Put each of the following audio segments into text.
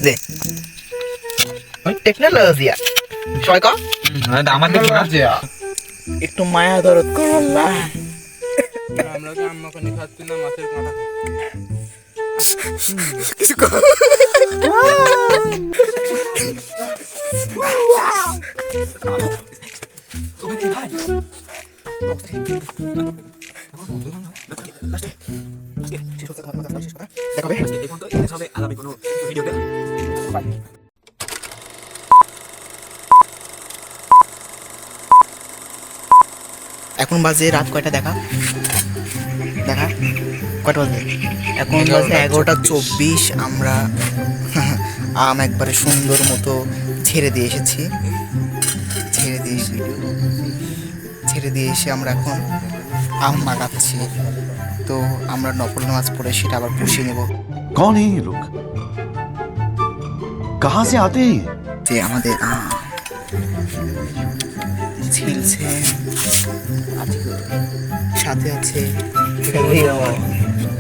দে ওই টেকনোলজি সবাই কর আমার দেখো না যে একটু মায়া দরদ কর আল্লাহ। আমরা তো আম্মা কোনি খাচ্ছি না মাছের কাঁটা কিছু কর এখন বাজে রাত কয়টা দেখা দেখা কয়টা বাজে? এখন বাজে 11:24। আমরা আম একবারে সুন্দর মতো ছেড়ে দিয়ে এসেছি। ছেড়ে দিয়ে এসে আমরা এখন আম মাগাচ্ছি। তো আমরা নফল নামাজ পড়ে সেটা আবার পুষিয়ে নেব। कौन है ये लोग? कहाँ से आते हैं? যে আমাদের ছিলছে সাথে আছে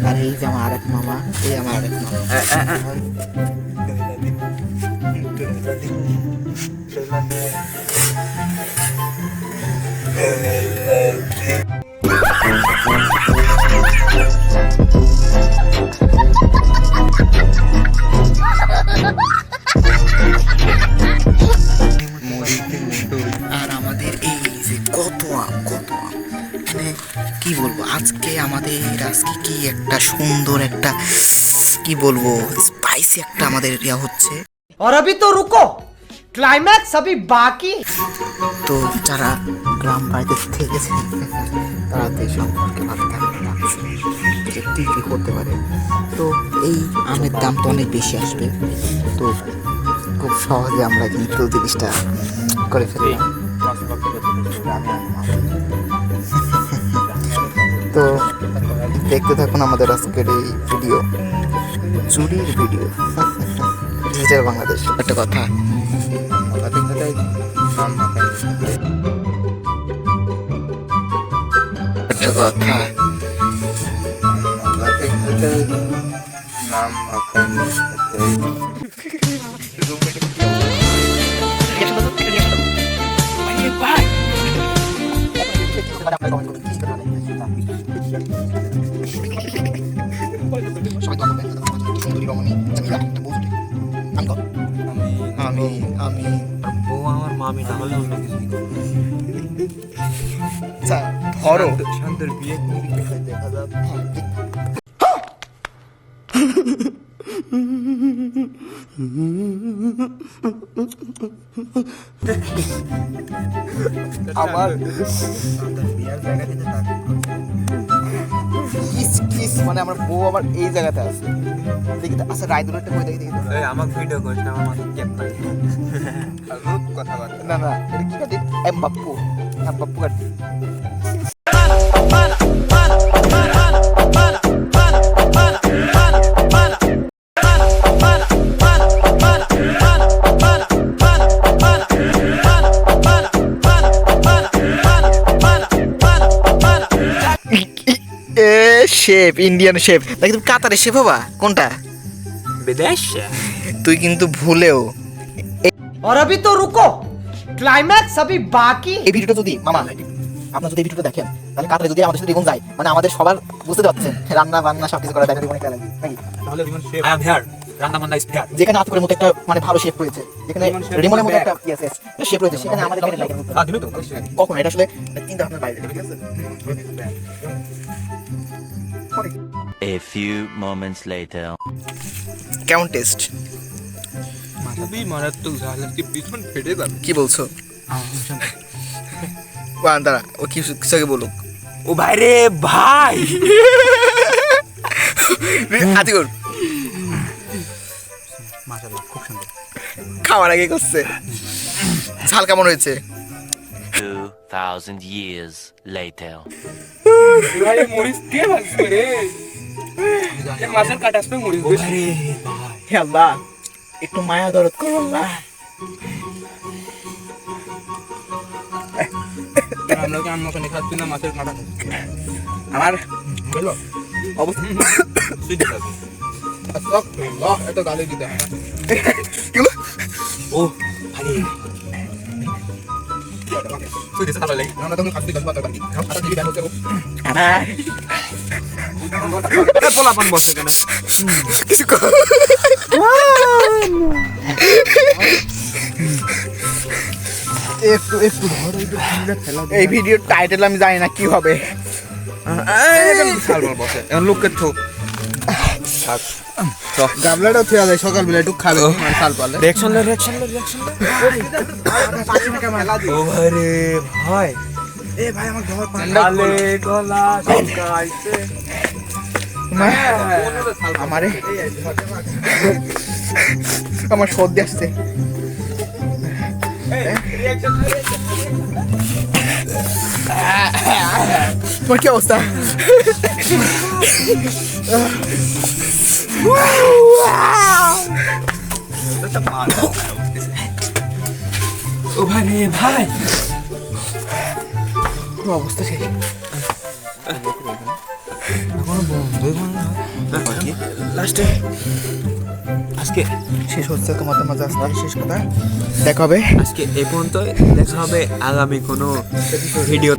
আর এই যে আমার আরেক মামা, এই আমার আরেক মামা। আর আমাদের এই যে কত আম মানে কি বলবো, আজকে কি একটা সুন্দর একটা কি বলবো স্পাইসি একটা আমাদের ইয়া হচ্ছে। और अभी तो रुको, क्लाइमैक्स अभी बाकी। তো যারা গ্রাম বাড়িতে থেকেছে তারা তো এই সম্পর্কে ভালো থাকতে পারছে যে কী কী করতে পারে। তো এই আমের দাম তো অনেক বেশি আসবে, তো খুব সহজে আমরা কিন্তু জিনিসটা করে ফেললাম। তো দেখতে থাকুন আমাদের আজকের এই ভিডিও, চুরির ভিডিও ডিজিটাল বাংলাদেশ। একটা কথা আমি ও আমার মামি না হলে অন্য কিছু ধরো শান্তর বিয়ে দেখা যাবে। আমার বিয়ার জায়গা দিতে কিস মানে আমার বউ আবার এই জায়গাতে আছে। দেখি তো, আচ্ছা রায়দুলেরটা কই দেখি তো। এই আমার ভিডিও করিস না, আমার মাথায় ক্যাপ নাই রূপ কথাবার্তা না এটা কি কাটি? এমবাপ্পু কাটি। শেফ, ইন্ডিয়ান শেফ নাকি তুমি কাতারের শেফ হবা? কোনটা? বিদেশ তুই কিন্তু ভুলেও और अभी तो रुको, क्लाइमैक्स अभी बाकी। এই ভিডিওটা যদি মামা আপনারা যদি এই ভিডিওটা দেখেন তাহলে কাতারে যদি আমাদের সাথে জীবন যায়, মানে আমাদের সবার বুঝতে পারছেন রান্না বান্না সবকিছু করা দেখা জীবনে লাগে নাকি? তাহলে জীবন শেফ আই এম হিয়ার রান্না বান্না ইজ ফেয়ার। যেখানে আতকুরের মতো একটা মানে ভালো শেফ রয়েছে, যেখানে রিমনের মতো একটা শেফ রয়েছে, সেখানে আমাদের বাইরে লাগে দিবে তো কখন এটা আসলে চিন্তা ভাবনার বাইরে, ঠিক আছে? A few moments later. কেমন টেস্ট? খুবই মারাত্মক ঝাল, আজকে পিছন ফেটে যাবে। কি বলছো? ওয়ান দাঁড়া, ও কি কিছু আগে বলুক। ও ভাই রে ভাই আতিকুর মাশাআল্লাহ খুব সুন্দর। খাওয়ার আগে করছে। ঝাল কেমন হয়েছে? 2,000 years later. ভাই মরিস কে ভাগছে রে, এই মাছের কাটাস পে মরিস বেশি। হে আল্লাহ, একটু মায়া দরদ করো আল্লাহ। আমরা কি আম্মা কোনি খাচ্ছি না মাছের কাঁটা আমার বলো অবস্থা সুইট খাবি আস্তাগফিরুল্লাহ, এত গালি দিতে হয় না। কি হলো? ও ভাই তুই দিস খাবার লাগি আমরা তখন খাচ্ছি গল্প করতে আটা দিবি কেন করব এ পোলাপান বসে কেন কিছু কর একটু একটু ধরো এই ভিডিওর টাইটেল আমি জানি না কি হবে। বিশাল বল বসে এখন লোককে থো গাবলাটাও থেয়া যায় সকালবেলা একটু খাবে শাল পালে। রিঅ্যাকশন লে ও ভাই রে ভাই এ ভাই আমার ঘর গালে গলা শুকাইছে আমারে আমার সর্দি আসছে। তোমার কি অবস্থা? ও ভাই রে ভাই পুরো অবস্থা শেষ। লাস্টে আজকে শেষ হচ্ছে তোমাদের মাঝে আসতে শেষ কথা দেখা হবে। আজকে এই পর্যন্ত দেখা হবে আগামী কোনো ভিডিও।